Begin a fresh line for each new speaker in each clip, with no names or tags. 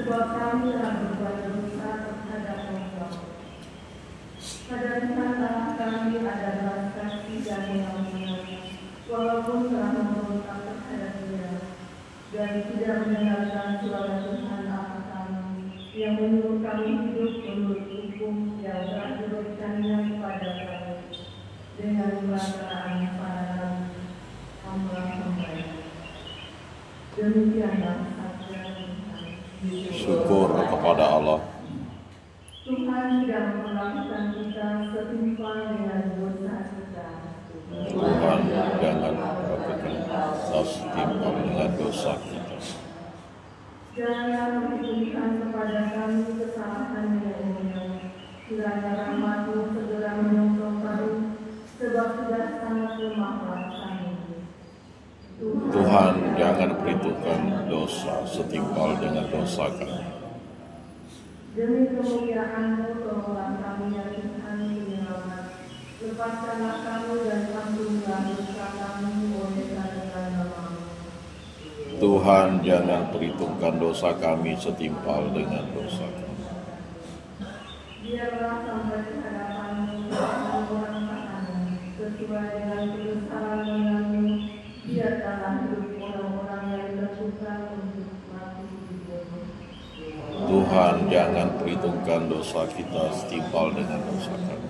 sebab kami telah berbuat dosa terhadap Allah. Padahal tanah kami adalah saksi dan yang benar, walaupun telah memberontak terhadap Dia dan tidak mendengarkan suara Tuhan Allah kami yang menyuruh kami hidup menurut hukum yang telah diberikannya kepada kami dengan perkataan para nabi hamba-hambanya. Demikianlah sabda Tuhan.
Syukur kepada Allah.
Tuhan tidak memperlakukan kita setimpal dengan dosa kita.
Tuhan jangan melakukan kita setimpal dengan dosa kita.
Janganlah mengizinkan kepada kami kesalahan yang umum. Kiranya rahmat-Mu segera menolong kami, sebab sudah sangat lemahlah kami.
Tuhan jangan perhitungkan dosa setimpal dengan dosa kami.
Demi kemuliaan-Mu, tolonglah kami ya Tuhan penyelamat. Lepaskanlah kami dan ampunilah dosa kami oleh karena nama-Mu.
Tuhan jangan perhitungkan dosa kami setimpal dengan dosa kami.
Biarlah sampai di hadapan-Mu orang taat sesuai dengan kebesaran-Mu. Biarkanlah hidup orang-orang yang terbuka untuk mati di bumi.
Tuhan jangan perhitungkan dosa kita setimpal dengan dosa kami.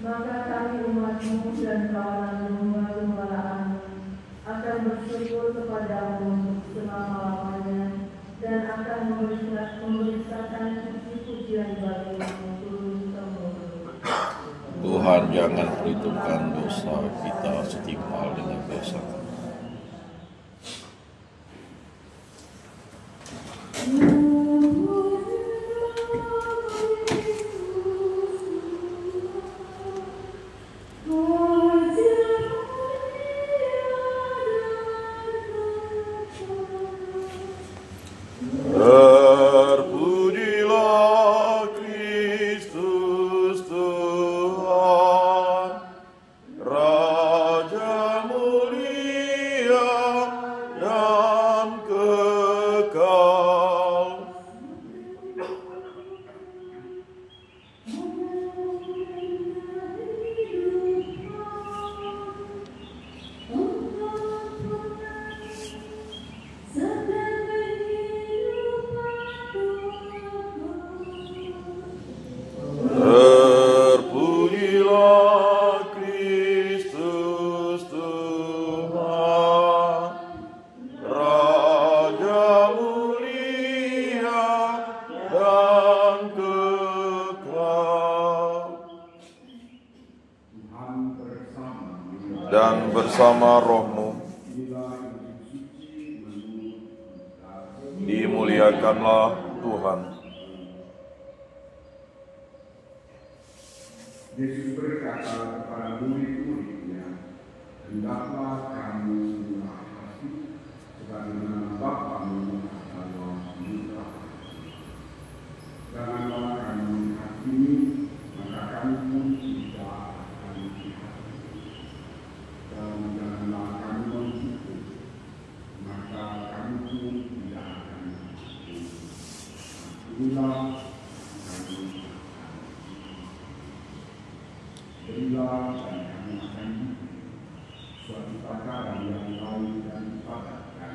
Maka kami umat-Mu dan kawanan domba-dombalaan akan bersyukur kepada-Mu selama-lamanya dan akan memerintahkan puji-pujian bagi-Mu turun-temurun.
Tuhan jangan perhitungkan dosa kita setimpal dengan dosa kami. Terpujilah Kristus Tuhan, Raja mulia dan kekal. Terpujilah Kristus Tuhan, Raja mulia dan kekal. Dan bersama rohmu dimuliakanlah Tuhan.
Yesus berkata kepada murid-muridnya, hendaklah kamu murah hati, sebagaimana Bapamu adalah murah hati. Janganlah kamu menghakimi, maka kamu pun tidak akan dihakimi. Dan janganlah kamu menghukum, maka kamu pun tidak akan dihukum. Inilah berilah dan kamu akan diberi suatu takaran yang lain dan dipadatkan,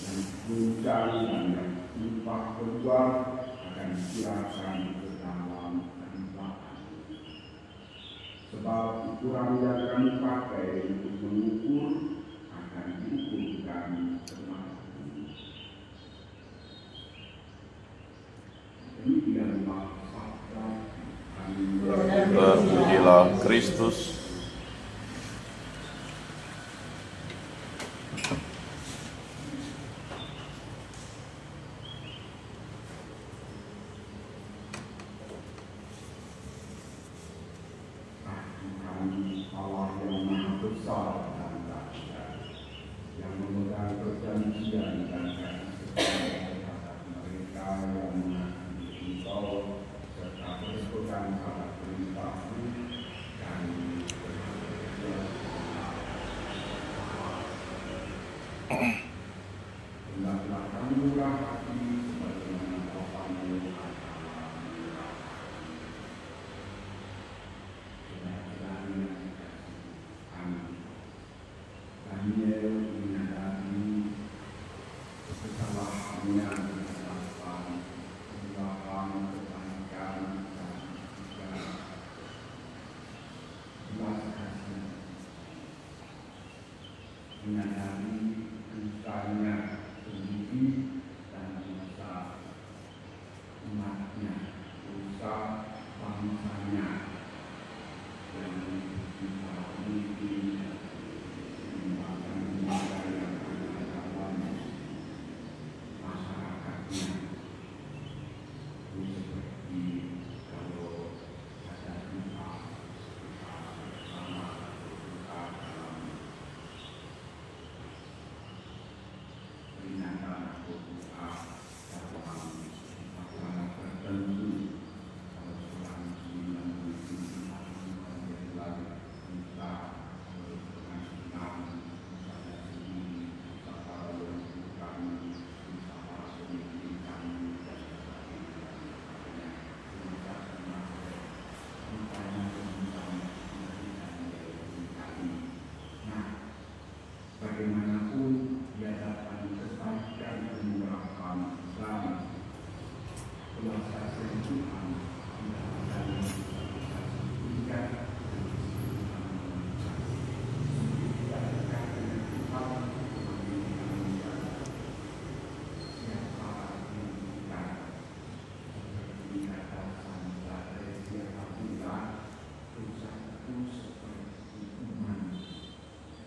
yang muncul dan yang timpah keluar akan disiapkan ke dalam tembakan. Sebab ukuran yang kamu pakai untuk mengukur akan diukurkan kembali. Demikianlah sabda.
Terpujilah Kristus.
Allah yang maha besar dan dahsyat, yang memegang perjanjian dan kasih terhadap mereka yang mengasihi Engkau serta berpegang pada perintah-Mu dan Selamatkanlah hati sebagaimana Bapa-Mu adalah murah. Saudara-saudari yang dikasihi kami, Daniel menyadari kesalahannya di hadapan Tuhan, kebaikan dan juga belas kasihan, menyadari dosanya sendiri dan dosa umatnya, dosa bangsanya yang memiliki menyebabkan negara yang ada dalam masyarakatnya. Itu seperti kalau ada duka bersama duka dalam peringatan atau duka dalam masalah tertentu. Kalau seorang muslim yang memiliki hati duka penghasilan misalnya sendiri, usaha yang bukan usaha pendidikan dan sebagainya, nah, bagaimanapun dia dapat diselesaikan kemurahan Islam, belas kasihan Tuhan tidak akan diberikan.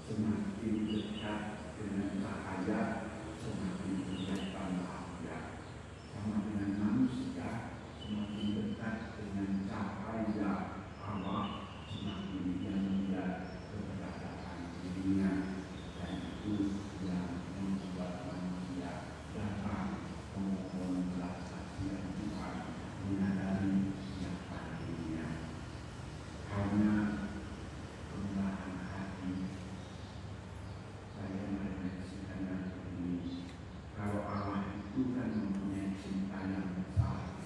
Semakin dekat dengan cahaya, semakin kelihatan bahagia. Sama dengan manusia, semakin dekat dengan cahaya Allah, semakin dia melihat keberadaan dirinya, dan itu yang membuat manusia datang memohon belas kasihan Tuhan, menyadari siapa dirinya. Karena kemurahan hati, saya merefleksikan hari ini, kalau Allah itu kan mempunyai cinta yang besar.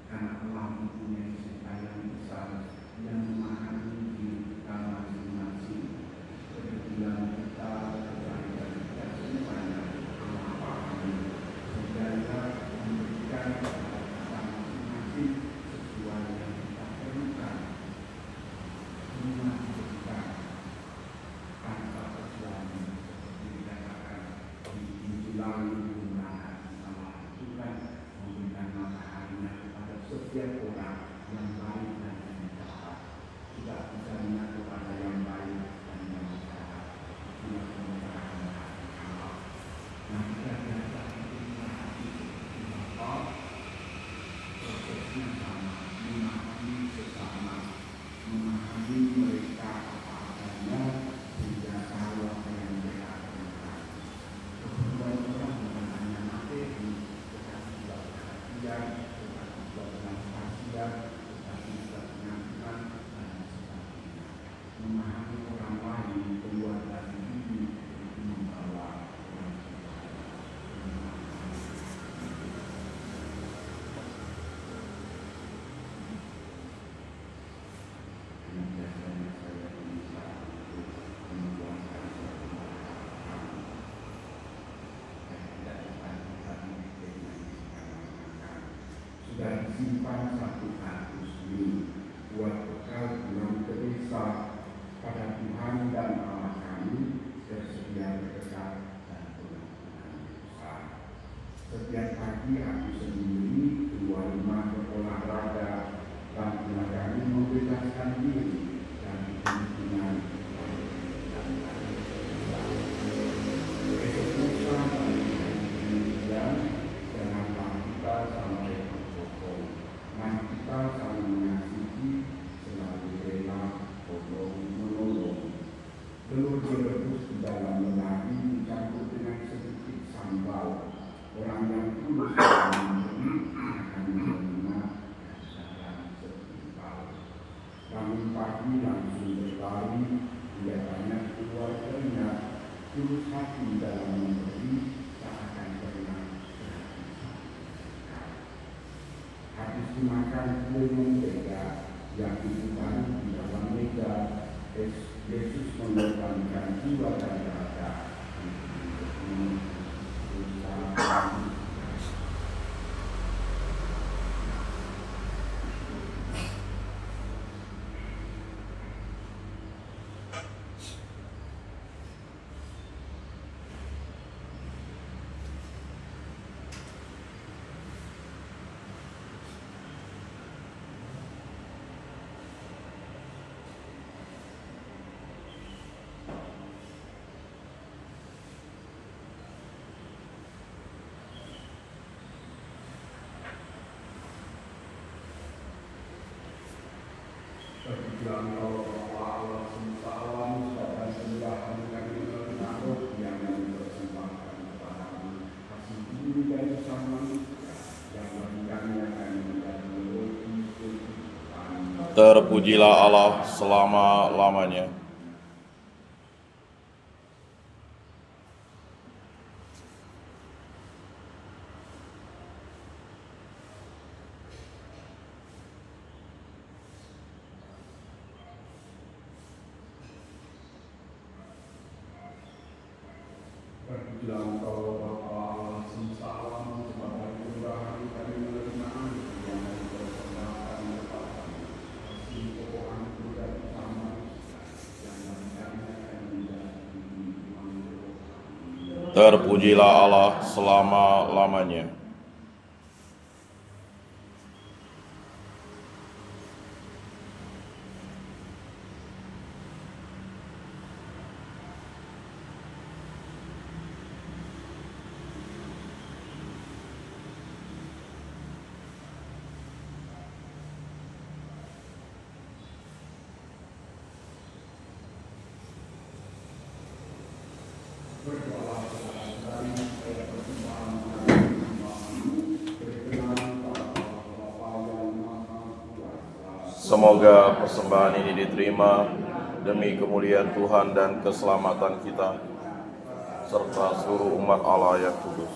Karena Allah mempunyai cinta yang besar yang memahami diri kita masing-masing, kebetulan kita, kebaikan kita semuanya Allah pahami, sehingga memberikan kepada kita masing-masing sesuai yang kita perlukan. Semua diberikan tanpa kecuali, seperti dikatakan di Injil lalu kemurahan Allah itu kan memberikan mataharinya kepada setiap orang yang baik dan yang jahat. Tidak bisa mengatur pada yang baik dan yang jahat. Itulah kemurahan Allah. Nah, kita biasa kemurahan hati seperti Bapa, prosesnya sama, memahami sesama, memahami mereka apa adanya, sehingga tahu apa yang mereka lakukan. Kemudian orang bukan hanya materi, tetapi juga perhatian, tetapi juga belas kasihan, tetapi juga pengampunan dan sebagainya. Memahami orang lain keluar dari diri itu membawa orang yang biasanya saya berusaha untuk membuatkan suatu hal. Saya tidak dapat memikir yang dikatakan. Sudah disimpan satu kardus ini buat bekal pulang ke desa. Pada Tuhan dan Allah kami tersedia berkat dan pengampunan dosa. Setiap pagi aku sendiri keluar rumah berolahraga dan kami membebaskan diri dari kemungkinan dan esok lusa dan janganlah kita sampai berbohong. Mari kita saling mengasihi, selalu rela tolong-menolong. Telur direbus di dalam lemari dicampur dengan sedikit sambal. Orang yang tulus dalam memberi akan menerima dan setimpal. Bangun pagi langsung berlari, kelihatannya keluar keringat, tulus hati dalam memberi, tak akan pernah makan kue mentega yang diberikan di dalam meja. Yesus mengorbankan jiwa dan raga. Berjalan Allah semesta alam, dan sembahan kami menaruh yang dipersembahkan kepadamu. Kasih budi dan usaha manusia yang berikannya akan menjadi roti kehidupan.
Terpujilah Allah selama-lamanya.
Berjalan Bapa Allah semesta alam, sebagai curahan kami menerima yang dipersembahkan kepadamu. Kasih pokok dan usaha manusia yang berikannya akan menjadi kehidupan.
Terpujilah Allah selama-lamanya. Semoga persembahan ini diterima demi kemuliaan Tuhan dan keselamatan kita, serta seluruh umat Allah yang kudus.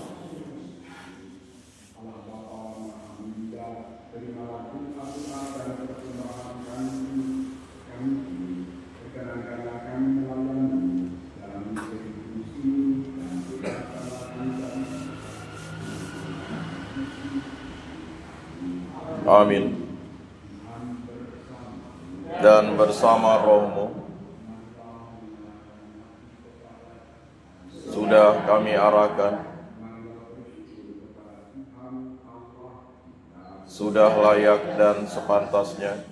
Amin. Dan bersama rohmu sudah kami arahkan, sudah layak dan sepantasnya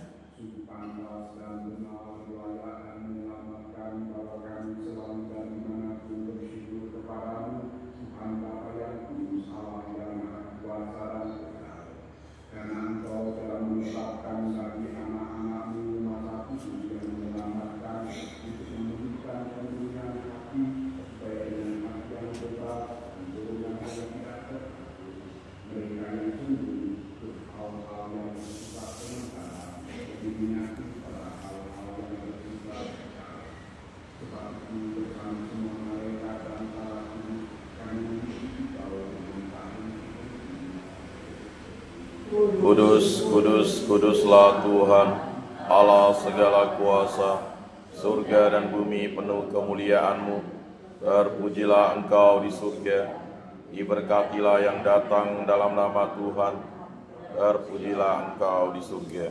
Kudus, kudus, kuduslah Tuhan, Allah segala kuasa, surga dan bumi penuh kemuliaan-Mu. Terpujilah Engkau di surga, diberkatilah yang datang dalam nama Tuhan. Terpujilah Engkau di surga.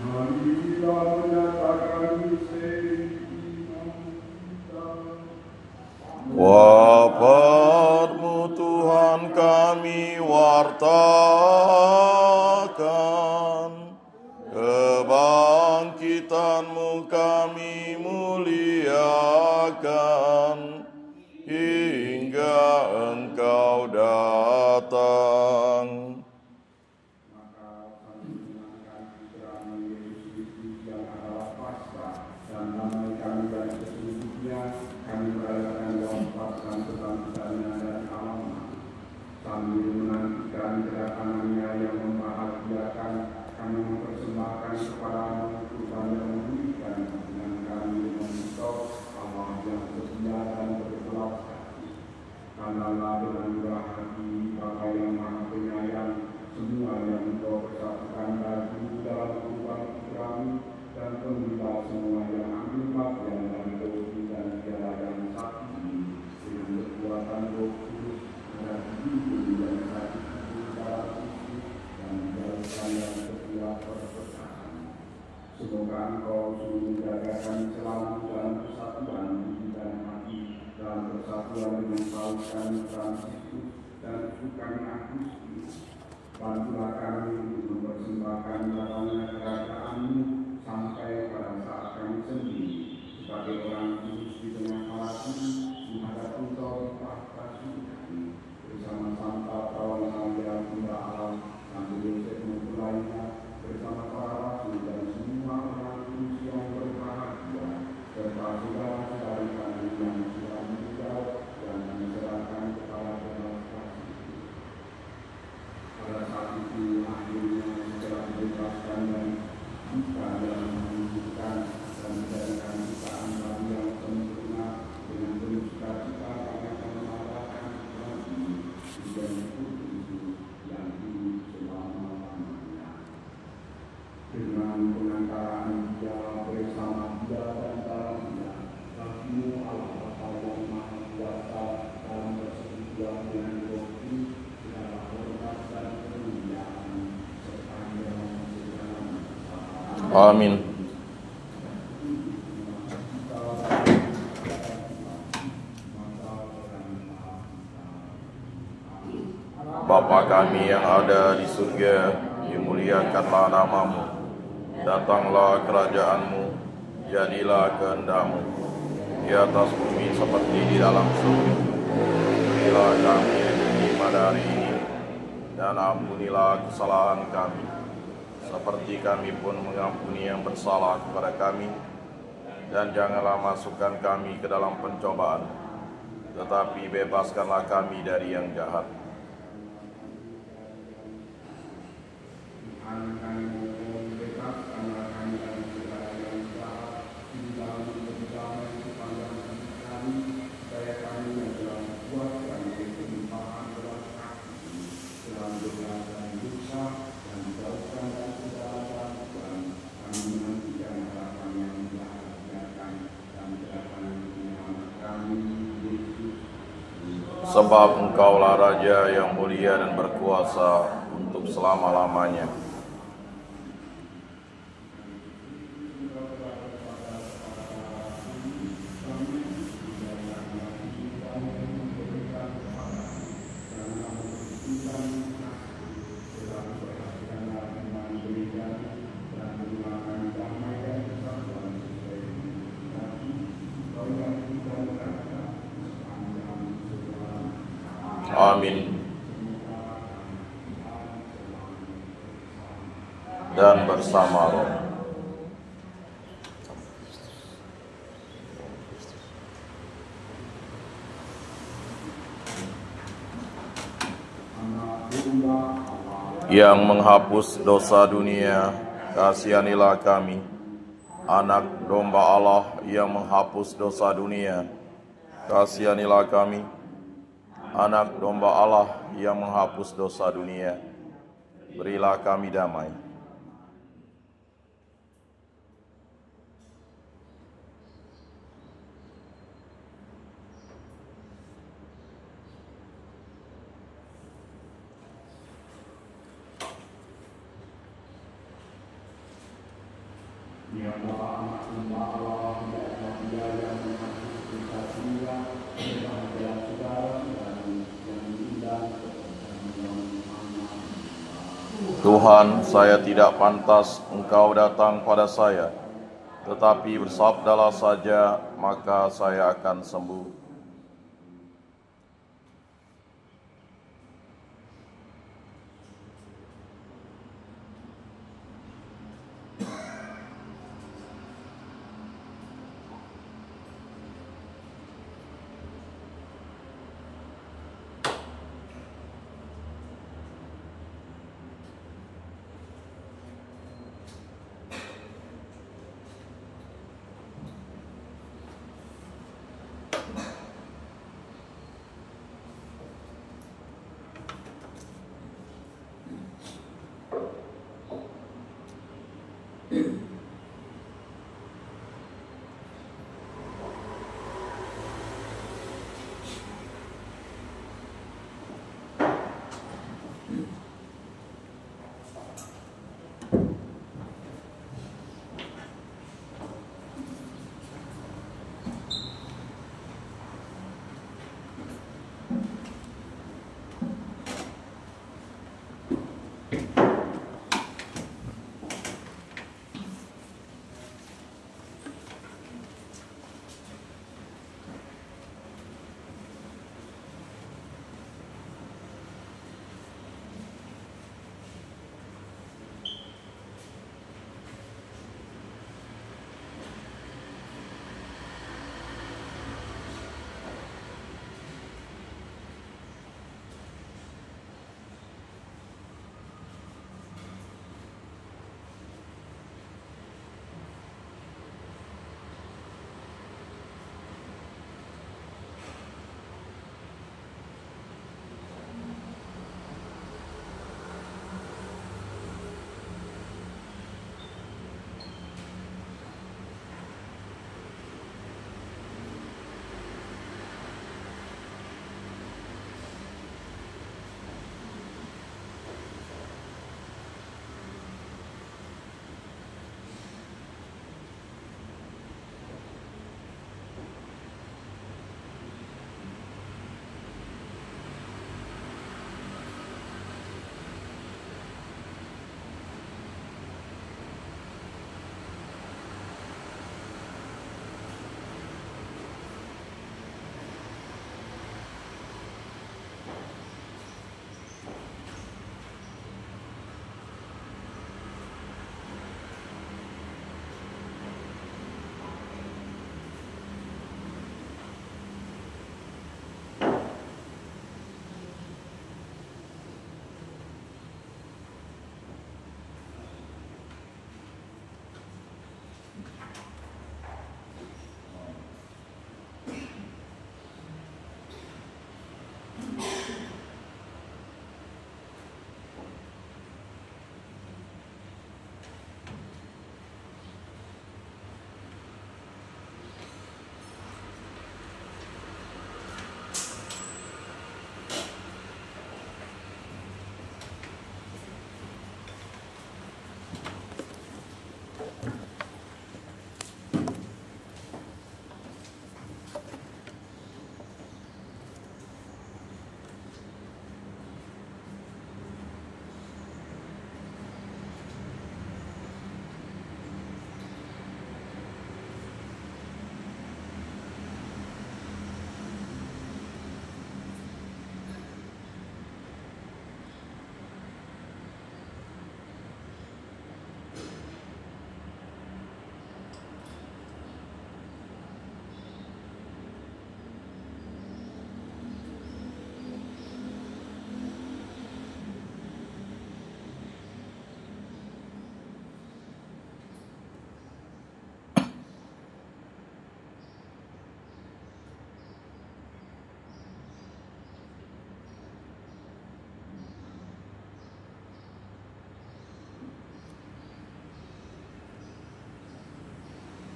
Marilah menyatakan misteri iman kita.
Wafatmu Tuhan kami wartakan, kebangkitan-Mu kami muliakan, hingga Engkau datang.
Maka kami menyenangkan keterangan Yesus Kristus yang adalah Paskah, dan damai kami dari sesungguhnya kami merayakan wafat kebangkitannya dari alam, sambil menantikan kedatangannya yang membahagiakan. Kami mempersembahkan kepadamu kurban yang memulihkan, dengan kami mengucap Allah yang setia dan berbelas kasih. Kanalah dengan murah hati Bapa yang Maha Penyayang, semua yang Engkau persatukan bagi dalam kurban kami, dan penuhilah semua yang ambil bagian dan roti dan piala yang satu ini dengan kekuatan Roh Kudus dan hidup dan satu dalam Kristus dan menjalankan yang setiap perpecahan. Semoga Engkau selalu menjaga kami selalu dalam persatuan hati dan hati, dalam persatuan dengan Paulus dan Fransiskus dan Sukan Agustus. Bantulah kami untuk mempersembahkan datangnya kerajaan-Mu sampai pada saat kami sendiri sebagai orang kudus di tengah alat kudus menghadap Engkau di tahta surga bersama Santa Pauline Bunda Allah, Santo Yosef mempelainya, bersama para rasul dan semua orang kudus yang berbahagia, serta saudara-saudari kami yang sudah meninggal dan kami serahkan kepada belas kasih. Pada saat itu akhirnya setelah dibebaskan dan buka dalam menunjukkan dan menjadikan ciptaan baru yang sempurna dengan penuh sukacita kami akan mengadakan perang ini menjadi Kristus yang hidup selama-lamanya. Dengan pengantaraan Dia bersama Dia dan dalam Dia, Bagimu Allah Bapa yang Maha Kuasa dalam persekutuan dengan Roh Kudus, segala hormat dan kemuliaan sepanjang segala masa.
Amin. Bapa kami yang ada di surga, dimuliakanlah nama-Mu. Datanglah kerajaan-Mu, jadilah kehendak-Mu di atas bumi seperti di dalam surga. Berilah kami rezeki pada hari ini, dan ampunilah kesalahan kami, seperti kami pun mengampuni yang bersalah kepada kami. Dan janganlah masukkan kami ke dalam pencobaan, tetapi bebaskanlah kami dari yang jahat. Sebab Engkaulah Raja yang mulia dan berkuasa untuk selama-lamanya. Amin. Dan bersama Roh. Yang menghapus dosa dunia, kasihanilah kami. Anak domba Allah yang menghapus dosa dunia, kasihanilah kami. Anak domba Allah yang menghapus dosa dunia, berilah kami damai.
Ya Allah, anak hamba Allah, tidak dia yang menghapus kita semua, kepada saudara dan yang diundang
Tuhan, saya tidak pantas Engkau datang pada saya, tetapi bersabdalah saja, maka saya akan sembuh.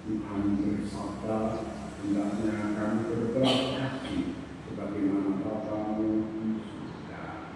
Tuhan bersabda, hendaknya kami berbelas kasih sebagaimana Bapamu di surga.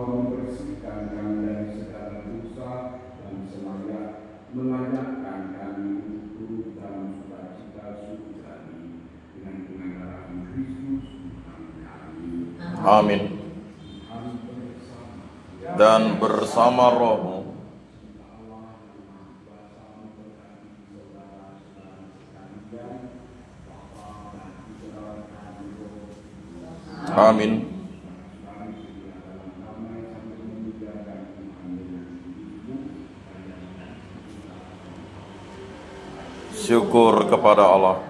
membersihkan kami dari segala dosa dan selayak melayakkan kami untuk dalam sukacita surgawi dengan pengandaran Kristus Tuhan kami.
Amin. Dan bersama rohmu. Amin. Syukur kepada Allah.